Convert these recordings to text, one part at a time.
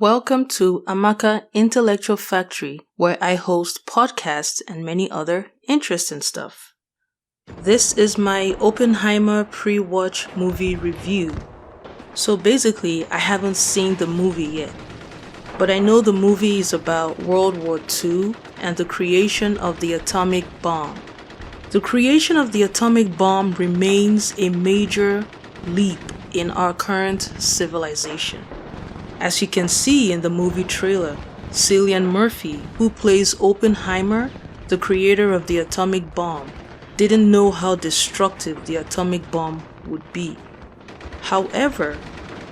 Welcome to Amaka Intellectual Factory, where I host podcasts and many other interesting stuff. This is my Oppenheimer Pre-Watch Movie review. So basically, I haven't seen the movie yet, but I know the movie is about World War II and the creation of the atomic bomb. The creation of the atomic bomb remains a major leap in our current civilization. As you can see in the movie trailer, Cillian Murphy, who plays Oppenheimer, the creator of the atomic bomb, didn't know how destructive the atomic bomb would be. However,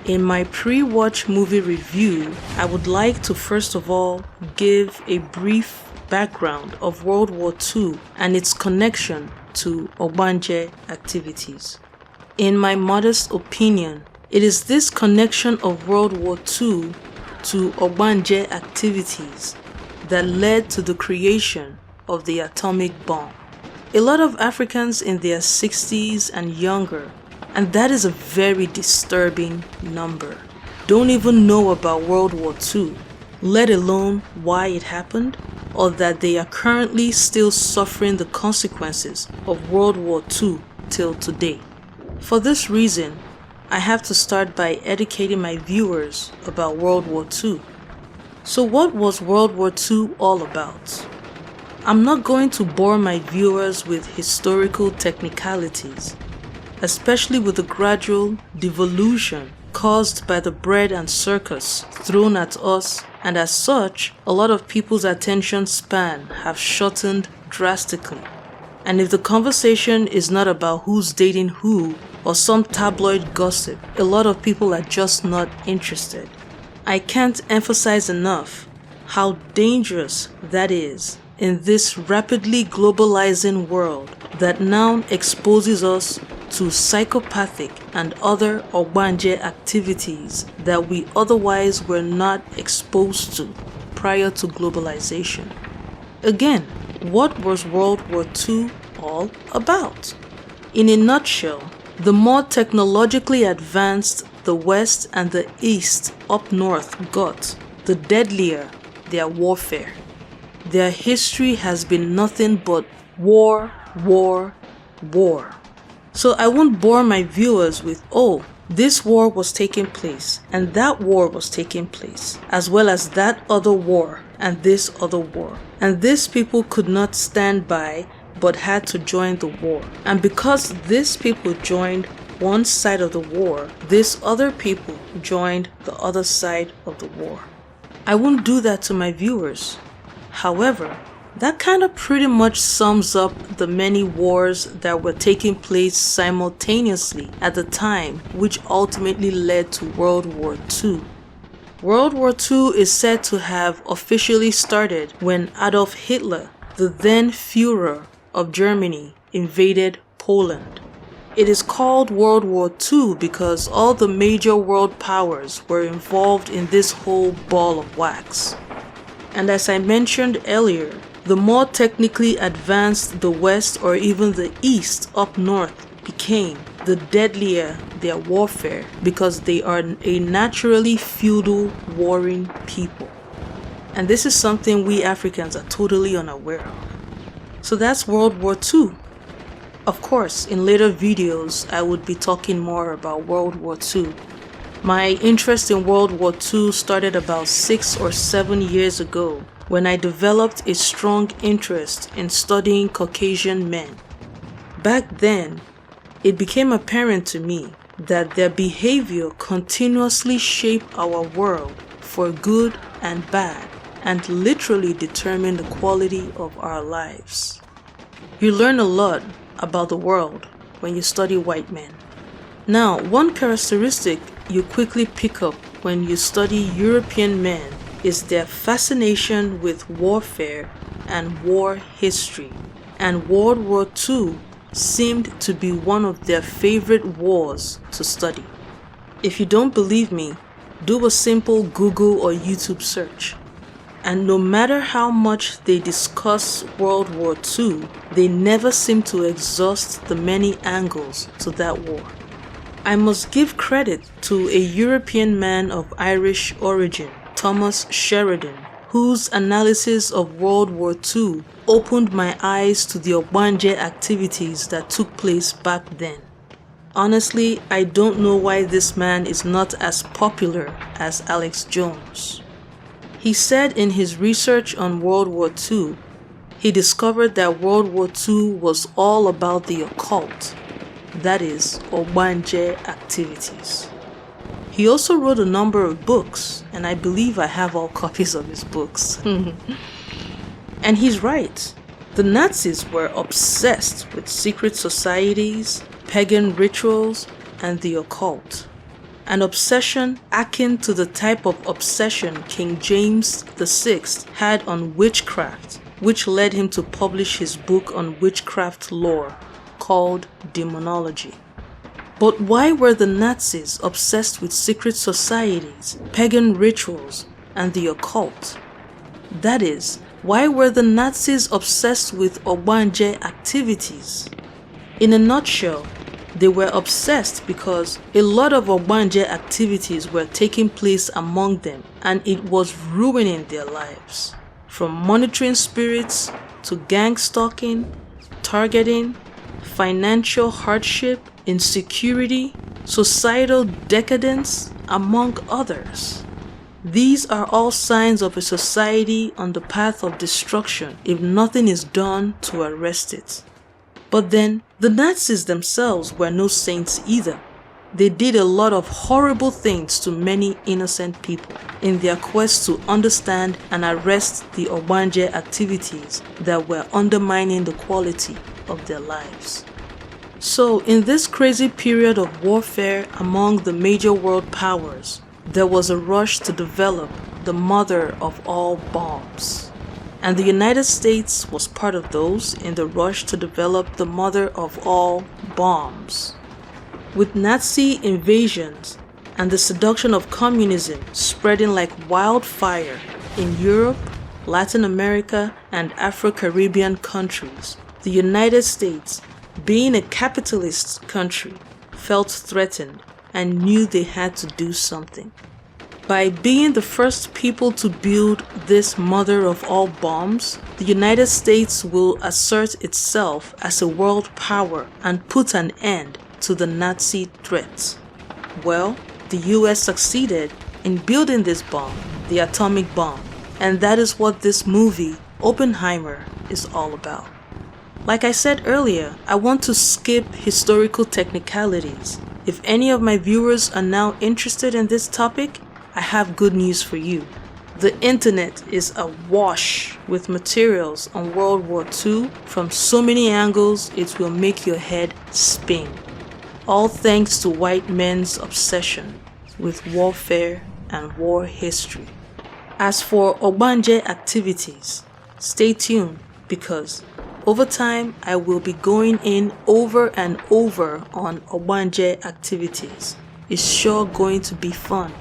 in my pre-watch movie review, I would like to first of all give a brief background of World War II and its connection to Ogbanje Activities. In my modest opinion, it is this connection of World War II to Ogbanje Activities that led to the creation of the atomic bomb. A lot of Africans in their 60s and younger, and that is a very disturbing number, don't even know about World War II, let alone why it happened, or that they are currently still suffering the consequences of World War II till today. For this reason, I have to start by educating my viewers about World War II. So what was World War II all about? I'm not going to bore my viewers with historical technicalities, especially with the gradual devolution caused by the bread and circus thrown at us, and as such, a lot of people's attention span have shortened drastically. And if the conversation is not about who's dating who or some tabloid gossip, a lot of people are just not interested. I can't emphasize enough how dangerous that is in this rapidly globalizing world that now exposes us to psychopathic and other Ogbanje activities that we otherwise were not exposed to prior to globalization. Again, what was World War II all about? In a nutshell, the more technologically advanced the West and the East up north got, the deadlier their warfare. Their history has been nothing but war, war, war. So I won't bore my viewers with, oh, this war was taking place and that war was taking place, as well as that other war and this other war. And these people could not stand by but had to join the war. And because these people joined one side of the war, these other people joined the other side of the war. I won't do that to my viewers. However, that kind of pretty much sums up the many wars that were taking place simultaneously at the time, which ultimately led to World War II. World War II is said to have officially started when Adolf Hitler, the then Führer of Germany, invaded Poland. It is called World War II because all the major world powers were involved in this whole ball of wax. And as I mentioned earlier, the more technically advanced the West or even the East up north became, the deadlier their warfare because they are a naturally feudal warring people. And this is something we Africans are totally unaware of. So that's World War II. Of course, in later videos, I would be talking more about World War II. My interest in World War II started about 6 or 7 years ago when I developed a strong interest in studying Caucasian men. Back then, it became apparent to me that their behavior continuously shaped our world for good and bad, and literally determine the quality of our lives. You learn a lot about the world when you study white men. Now, one characteristic you quickly pick up when you study European men is their fascination with warfare and war history, and World War II seemed to be one of their favorite wars to study. If you don't believe me, do a simple Google or YouTube search. And no matter how much they discuss World War II, they never seem to exhaust the many angles to that war. I must give credit to a European man of Irish origin Thomas Sheridan, whose analysis of World War II opened my eyes to the Ogbanje activities that took place back then. Honestly, I don't know why this man is not as popular as Alex Jones. He said in his research on World War II, he discovered that World War II was all about the occult, that is, Ogbanje activities. He also wrote a number of books, and I believe I have all copies of his books. And he's right. The Nazis were obsessed with secret societies, pagan rituals, and the occult. An obsession akin to the type of obsession King James VI had on witchcraft, which led him to publish his book on witchcraft lore called Demonology. But why were the Nazis obsessed with secret societies, pagan rituals, and the occult? That is, why were the Nazis obsessed with Ogbanje activities? In a nutshell, they were obsessed because a lot of Ogbanje activities were taking place among them and it was ruining their lives. From monitoring spirits to gang stalking, targeting, financial hardship, insecurity, societal decadence, among others. These are all signs of a society on the path of destruction if nothing is done to arrest it. But then, the Nazis themselves were no saints either. They did a lot of horrible things to many innocent people in their quest to understand and arrest the Ogbanje activities that were undermining the quality of their lives. So, in this crazy period of warfare among the major world powers, there was a rush to develop the mother of all bombs. And the United States was part of those in the rush to develop the mother of all bombs. With Nazi invasions and the seduction of communism spreading like wildfire in Europe, Latin America, and Afro-Caribbean countries, the United States, being a capitalist country, felt threatened and knew they had to do something. By being the first people to build this mother of all bombs, the United States will assert itself as a world power and put an end to the Nazi threat. Well, the US succeeded in building this bomb, the atomic bomb, and that is what this movie, Oppenheimer, is all about. Like I said earlier, I want to skip historical technicalities. If any of my viewers are now interested in this topic, I have good news for you. The internet is awash with materials on World War II from so many angles it will make your head spin. All thanks to white men's obsession with warfare and war history. As for Ogbanje activities, stay tuned because over time I will be going in over and over on Ogbanje activities. It's sure going to be fun.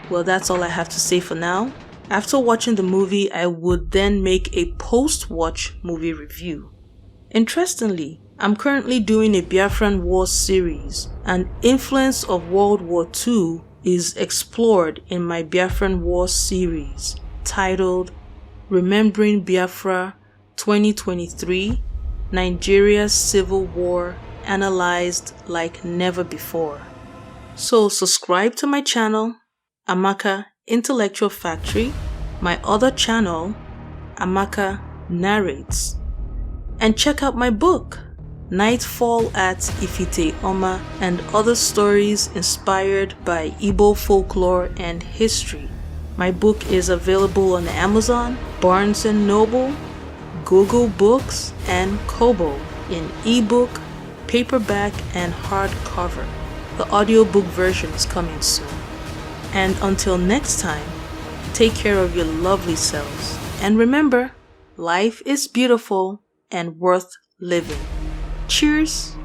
Well, that's all I have to say for now. After watching the movie, I would then make a post-watch movie review. Interestingly, I'm currently doing a Biafran War series, and influence of World War II is explored in my Biafran War series, titled Remembering Biafra 2023, Nigeria's Civil War Analyzed Like Never Before. So subscribe to my channel, Amaka Intellectual Factory, my other channel, Amaka Narrates, and check out my book, Nightfall at Ifite Oma, and other stories inspired by Igbo folklore and history. My book is available on Amazon, Barnes & Noble, Google Books, and Kobo in ebook, paperback, and hardcover. The audiobook version is coming soon. And until next time, take care of your lovely selves. And remember, life is beautiful and worth living. Cheers!